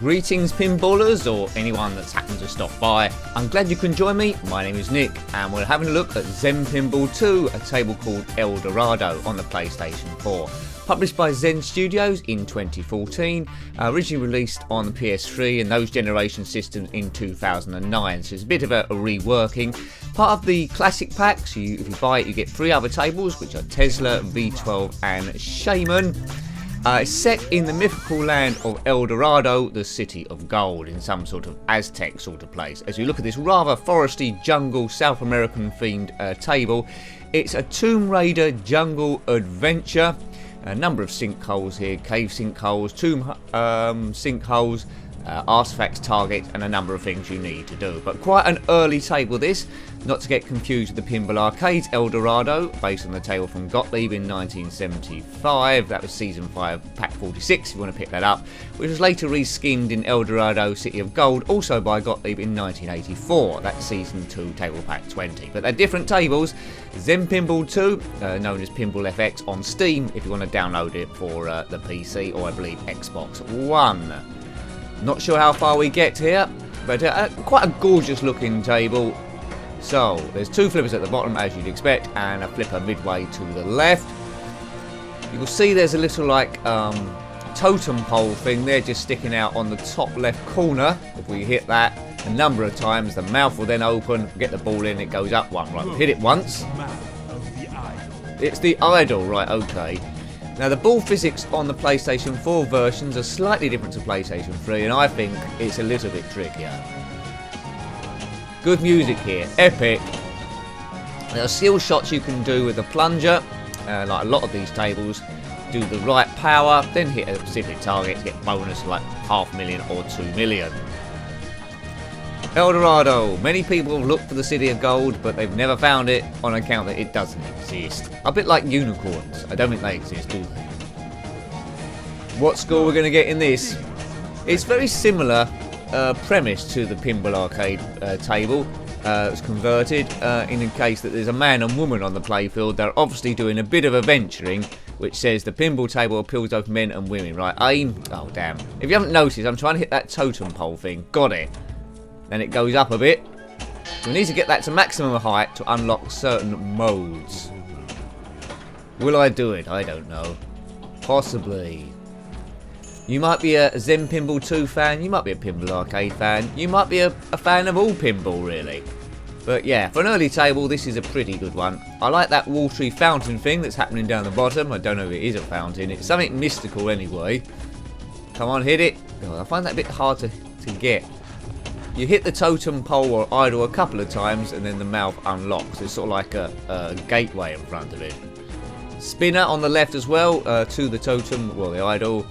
Greetings pinballers, or anyone that's happened to stop by. I'm glad you can join me. My name is Nick and we're having a look at Zen Pinball 2, a table called El Dorado on the PlayStation 4. Published by Zen Studios in 2014, originally released on the PS3 and those generation systems in 2009, so it's a bit of a reworking. Part of the classic pack, so if you buy it you get 3 other tables, which are Tesla, V12 and Shaman. It's set in the mythical land of El Dorado, the city of gold, in some sort of Aztec sort of place. As you look at this rather foresty jungle South American themed table, it's a Tomb Raider jungle adventure. A number of sinkholes here, cave sinkholes, tomb sinkholes, artifacts, targets, and a number of things you need to do. But quite an early table this, not to get confused with the Pinball Arcade's El Dorado, based on the table from Gottlieb in 1975. That was Season 5, Pack 46, if you want to pick that up, which was later reskinned in El Dorado City of Gold, also by Gottlieb in 1984. That's Season 2, Table Pack 20. But they're different tables. Zen Pinball 2, known as Pinball FX on Steam, if you want to download it for the PC or I believe Xbox One. Not sure how far we get here, but quite a gorgeous looking table. So, there's 2 flippers at the bottom as you'd expect, and a flipper midway to the left. You will see there's a little like totem pole thing there just sticking out on the top left corner. If we hit that a number of times, the mouth will then open, get the ball in, it goes up one. Right, hit it once. It's the idol, right, okay. Now the ball physics on the PlayStation 4 versions are slightly different to PlayStation 3, and I think it's a little bit trickier. Good music here, epic. There are skill shots you can do with the plunger, like a lot of these tables. Do the right power, then hit a specific target to get bonus like 500,000 or 2 million. El Dorado. Many people have looked for the City of Gold, but they've never found it on account that it doesn't exist. A bit like unicorns. I don't think they exist, do they? What score we're going to get in this? It's very similar premise to the Pinball Arcade table. It's converted in the case that there's a man and woman on the playfield. They're obviously doing a bit of adventuring, which says the pinball table appeals to both men and women. Right, aim. Oh, damn. If you haven't noticed, I'm trying to hit that totem pole thing. Got it. Then it goes up a bit. We need to get that to maximum height to unlock certain modes. Will I do it? I don't know. Possibly. You might be a Zen Pinball 2 fan, you might be a Pinball Arcade fan, you might be a fan of all pinball really. But yeah, for an early table this is a pretty good one. I like that watery fountain thing that's happening down the bottom. I don't know if it is a fountain, it's something mystical anyway. Come on, hit it. Oh, I find that a bit hard to get. You hit the totem pole or idol a couple of times and then the mouth unlocks. It's sort of like a gateway in front of it. Spinner on the left as well, to the totem, well the idol.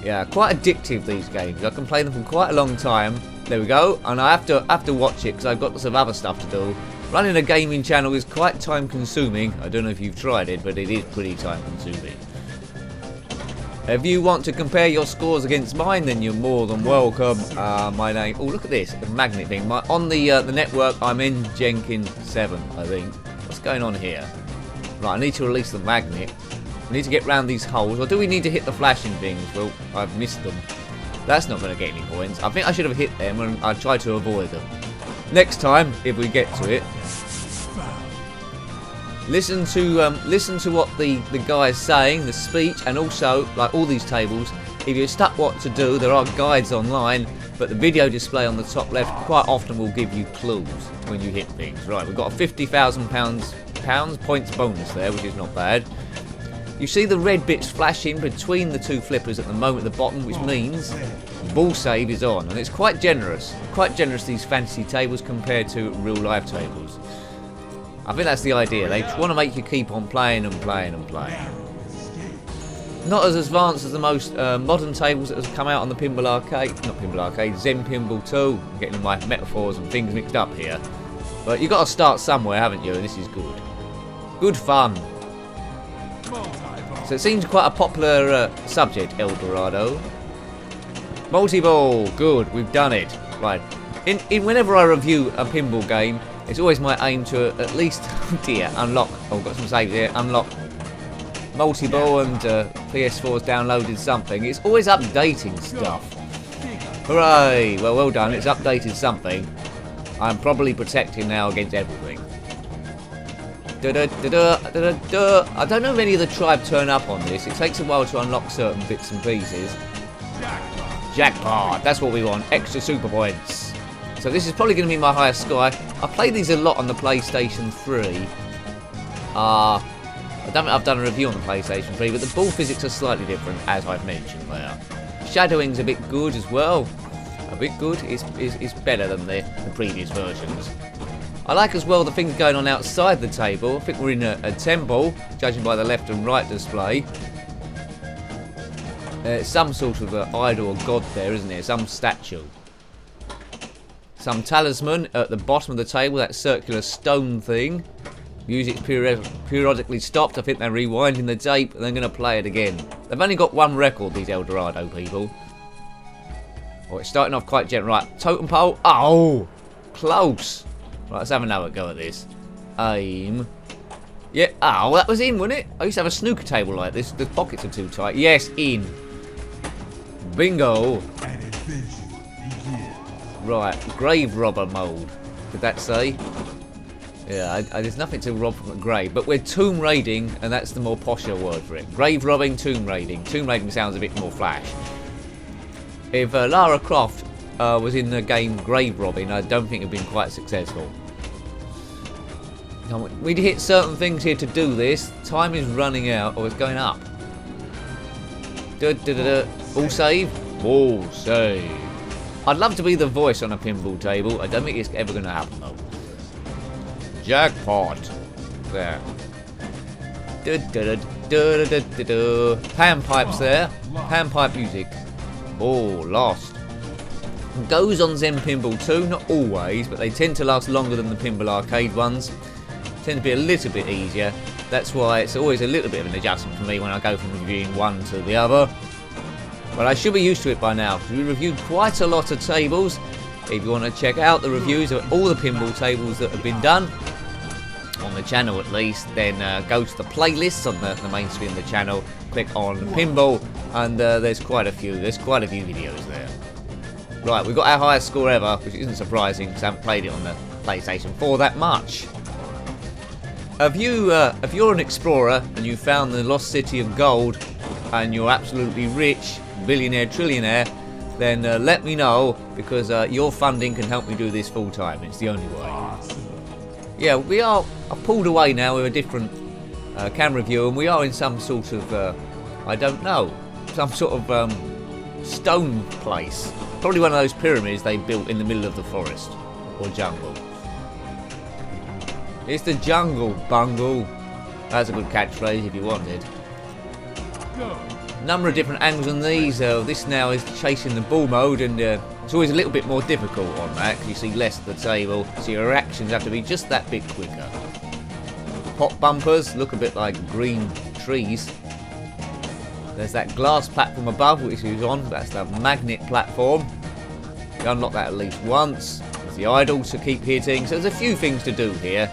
Yeah, quite addictive these games. I can play them for quite a long time. There we go, and I have to watch it because I've got lots of other stuff to do. Running a gaming channel is quite time consuming. I don't know if you've tried it, but it is pretty time consuming. If you want to compare your scores against mine, then you're more than welcome. My name, oh look at this, the magnet thing. On the network, I'm in Jenkins 7, I think. What's going on here? Right, I need to release the magnet. We need to get round these holes, or do we need to hit the flashing things? Well, I've missed them. That's not going to get any points. I think I should have hit them and I tried to avoid them. Next time, if we get to it. Listen to what the guy is saying, the speech, and also, like all these tables, if you're stuck what to do, there are guides online, but the video display on the top left quite often will give you clues when you hit things. Right, we've got a £50,000 points bonus there, which is not bad. You see the red bits flashing between the 2 flippers at the moment at the bottom, which means ball save is on, and it's quite generous. Quite generous, these fantasy tables compared to real life tables. I think that's the idea. They want to make you keep on playing and playing and playing. Not as advanced as the most modern tables that have come out on the Pinball Arcade. Not Pinball Arcade, Zen Pinball 2. I'm getting my metaphors and things mixed up here. But you've got to start somewhere, haven't you? And this is good. Good fun. So it seems quite a popular subject, El Dorado. Multi-ball, good, we've done it. Right, whenever I review a pinball game, it's always my aim to at least, oh dear, unlock. Oh, got some saves here, unlock multi-ball and PS4's downloaded something. It's always updating stuff. Hooray! Well done. It's updated something. I'm probably protecting now against everything. I don't know if any of the tribe turn up on this. It takes a while to unlock certain bits and pieces. Jackpot! That's what we want. Extra super points. So this is probably going to be my highest score. I played these a lot on the PlayStation 3. I don't think I've done a review on the PlayStation 3, but the ball physics are slightly different, as I've mentioned there. Shadowing's a bit good as well. A bit good. It's better than the previous versions. I like as well the things going on outside the table. I think we're in a temple, judging by the left and right display. Some sort of idol or god there, isn't there? Some statue. Some talisman at the bottom of the table, that circular stone thing. Music's periodically stopped. I think they're rewinding the tape and they're going to play it again. They've only got one record, these El Dorado people. Oh, it's starting off quite gentle. Right, totem pole. Oh, close. Right, let's have another go at this. Aim. Yeah, oh, that was in, wasn't it? I used to have a snooker table like this. The pockets are too tight. Yes, in. Bingo. Right, grave robber mode. Did that say? Yeah, there's nothing to rob from a grave, but we're tomb raiding, and that's the more posher word for it. Grave robbing, tomb raiding. Tomb raiding sounds a bit more flash. If Lara Croft was in the game grave robbing, I don't think it'd been quite successful. We'd hit certain things here to do this. Time is running out, or it's going up. All save? All save. I'd love to be the voice on a pinball table. I don't think it's ever going to happen though. Jackpot. There. Panpipes there. Panpipe music. Oh, lost. Goes on Zen Pinball too. Not always, but they tend to last longer than the Pinball Arcade ones. Tend to be a little bit easier. That's why it's always a little bit of an adjustment for me when I go from reviewing one to the other. But I should be used to it by now, because we reviewed quite a lot of tables. If you want to check out the reviews of all the pinball tables that have been done, on the channel at least, then go to the playlists on the main screen of the channel, click on pinball, and there's quite a few videos there. Right, we've got our highest score ever, which isn't surprising because I haven't played it on the PlayStation 4 that much. If you're an explorer and you found the lost city of gold and you're absolutely rich, billionaire, trillionaire, then let me know, because your funding can help me do this full time. It's the only way. Yeah, I've pulled away now with a different camera view, and we are in some sort of, I don't know, some sort of stone place. Probably one of those pyramids they built in the middle of the forest or jungle. It's the jungle, bungle. That's a good catchphrase if you wanted. Number of different angles on these. This now is chasing the ball mode, and it's always a little bit more difficult on that because you see less of the table, so your reactions have to be just that bit quicker. Pop bumpers look a bit like green trees. There's that glass platform above which is on. That's the magnet platform. You unlock that at least once. There's the idol to keep hitting. So there's a few things to do here.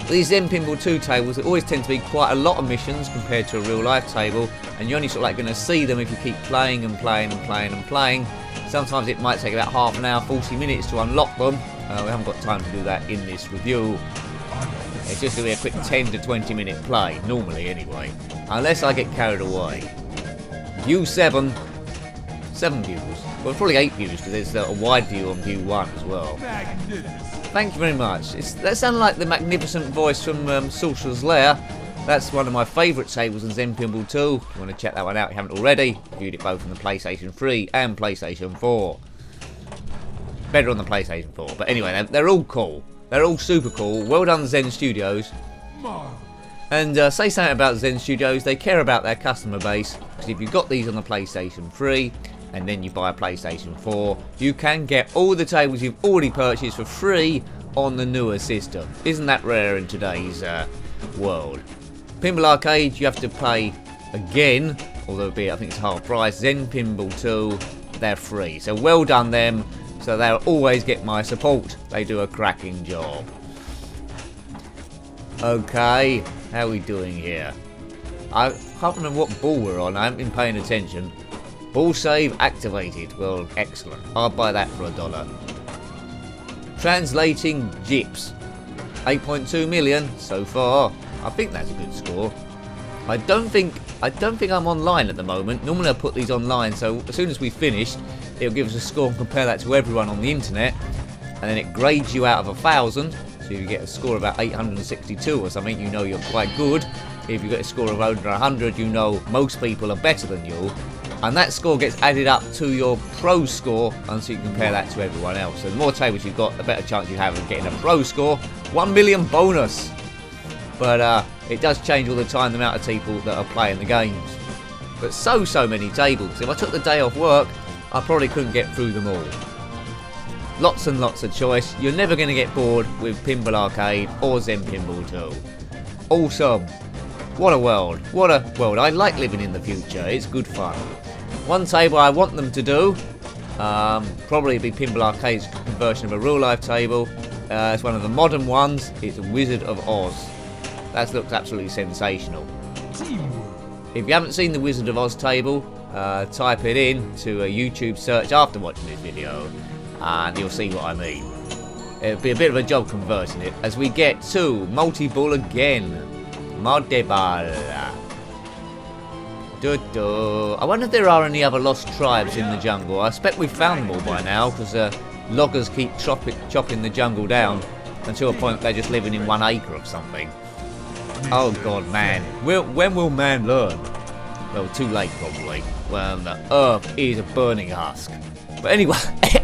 These Zen Pinball 2 tables always tend to be quite a lot of missions compared to a real life table, and you're only sort of like going to see them if you keep playing and playing and playing and playing. Sometimes it might take about half an hour, 40 minutes to unlock them. We haven't got time to do that in this review. It's just going to be a quick 10 to 20 minute play, normally anyway, unless I get carried away. View 7 views. Well, probably 8 views because there's a wide view on view 1 as well. Thank you very much. That sounded like the magnificent voice from Sorcerer's Lair. That's one of my favourite tables in Zen Pinball 2. If you want to check that one out if you haven't already, viewed it both on the PlayStation 3 and PlayStation 4. Better on the PlayStation 4. But anyway, they're all cool. They're all super cool. Well done, Zen Studios. And say something about Zen Studios. They care about their customer base. Because if you've got these on the PlayStation 3 and then you buy a PlayStation 4, you can get all the tables you've already purchased for free on the newer system. Isn't that rare in today's world? Pinball Arcade, you have to pay again, although I think it's half price. Zen Pinball 2, they're free. So well done them. So they'll always get my support. They do a cracking job. Okay, how are we doing here? I can't remember what ball we're on. I haven't been paying attention. Ball save activated. Well, excellent. I'll buy that for $1. Translating GIPs. 8.2 million so far. I think that's a good score. I don't think I'm online at the moment. Normally I put these online, so as soon as we finished, it'll give us a score and compare that to everyone on the internet, and then it grades you out of 1,000. So if you get a score of about 862 or something, you know you're quite good. If you get a score of over 100, you know most people are better than you. And that score gets added up to your pro score, and so you can compare that to everyone else. So the more tables you've got, the better chance you have of getting a pro score. 1 million bonus. But it does change all the time, the amount of people that are playing the games. But so many tables. If I took the day off work, I probably couldn't get through them all. Lots and lots of choice. You're never going to get bored with Pinball Arcade or Zen Pinball 2. Awesome. What a world. What a world. I like living in the future. It's good fun. One table I want them to do, probably be Pinball Arcade's version of a real life table. It's one of the modern ones. It's Wizard of Oz. That looks absolutely sensational. If you haven't seen the Wizard of Oz table, type it in to a YouTube search after watching this video, and you'll see what I mean. It'll be a bit of a job converting it, as we get to multi-ball again. Multi-ball. I wonder if there are any other lost tribes in the jungle. I expect we've found them all by now, because loggers keep chopping the jungle down until a point they're just living in 1 acre of something. Oh god, man. When will man learn? Well, too late probably. When the earth is a burning husk. But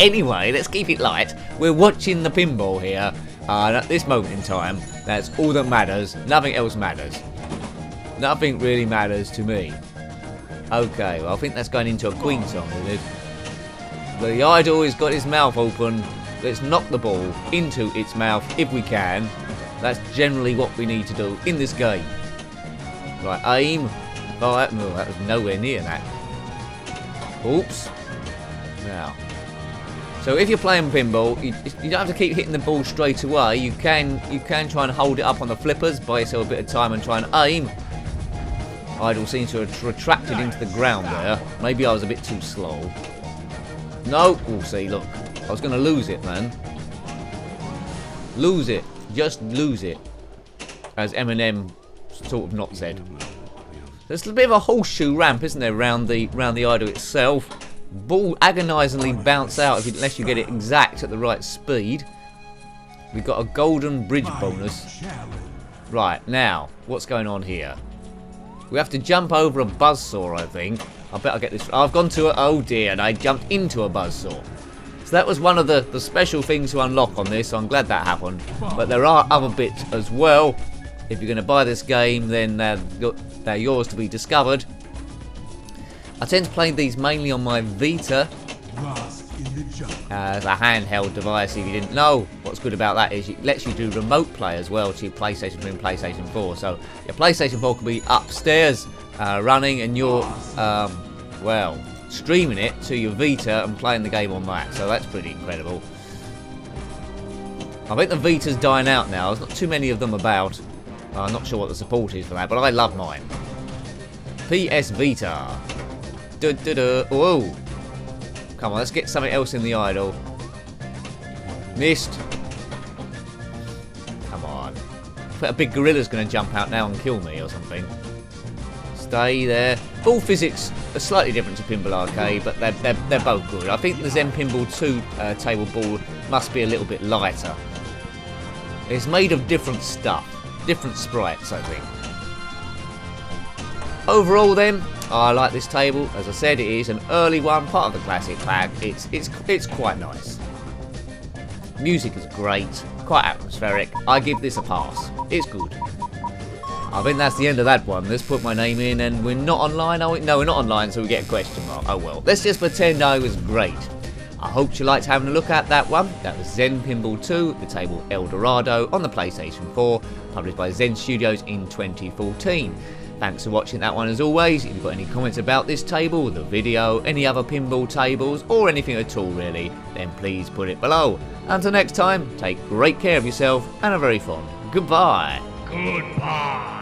anyway, let's keep it light. We're watching the pinball here. And at this moment in time, that's all that matters. Nothing else matters. Nothing really matters to me. Okay, well I think that's going into a Queen song, isn't it? The idol has got his mouth open. Let's knock the ball into its mouth if we can. That's generally what we need to do in this game. Right, aim. Oh, that was nowhere near that. Oops. Now. So if you're playing pinball, you don't have to keep hitting the ball straight away. You can try and hold it up on the flippers, buy yourself a bit of time and try and aim. Idol seems to have retracted into the ground there. Maybe I was a bit too slow. No, we'll see, look. I was going to lose it, man. Lose it. Just lose it. As Eminem sort of not said. There's a bit of a horseshoe ramp, isn't there, round the idol itself. Ball agonisingly bounce out unless you get it exact at the right speed. We've got a golden bridge bonus. Right, now, what's going on here? We have to jump over a buzzsaw, I think. I better get this. I've gone to a... Oh dear, and I jumped into a buzzsaw. So that was one of the special things to unlock on this, so I'm glad that happened. But there are other bits as well. If you're going to buy this game, then they're yours to be discovered. I tend to play these mainly on my Vita as a handheld device. If you didn't know, what's good about that is it lets you do remote play as well to your PlayStation 3 and PlayStation 4. So your PlayStation 4 could be upstairs running, and you're well, streaming it to your Vita and playing the game on that. So that's pretty incredible. I think the Vita's dying out now. There's not too many of them about. I'm not sure what the support is for that, but I love mine. PS Vita. Whoa. Come on, let's get something else in the idol. Missed. Come on. I bet a big gorilla's going to jump out now and kill me or something. Stay there. Ball physics are slightly different to Pinball Arcade, but they're both good. I think the Zen Pinball 2 table ball must be a little bit lighter. It's made of different stuff. Different sprites, I think. Overall then, I like this table. As I said, it is an early one, part of the classic pack. It's quite nice. Music is great, quite atmospheric. I give this a pass. It's good. I think that's the end of that one. Let's put my name in, and we're not online, are we? No, we're not online, so we get a question mark. Oh well. Let's just pretend I was great. I hope you liked having a look at that one. That was Zen Pinball 2, the table El Dorado on the PlayStation 4, published by Zen Studios in 2014. Thanks for watching that one as always. If you've got any comments about this table, the video, any other pinball tables, or anything at all really, then please put it below. Until next time, take great care of yourself and a very fond goodbye. Goodbye.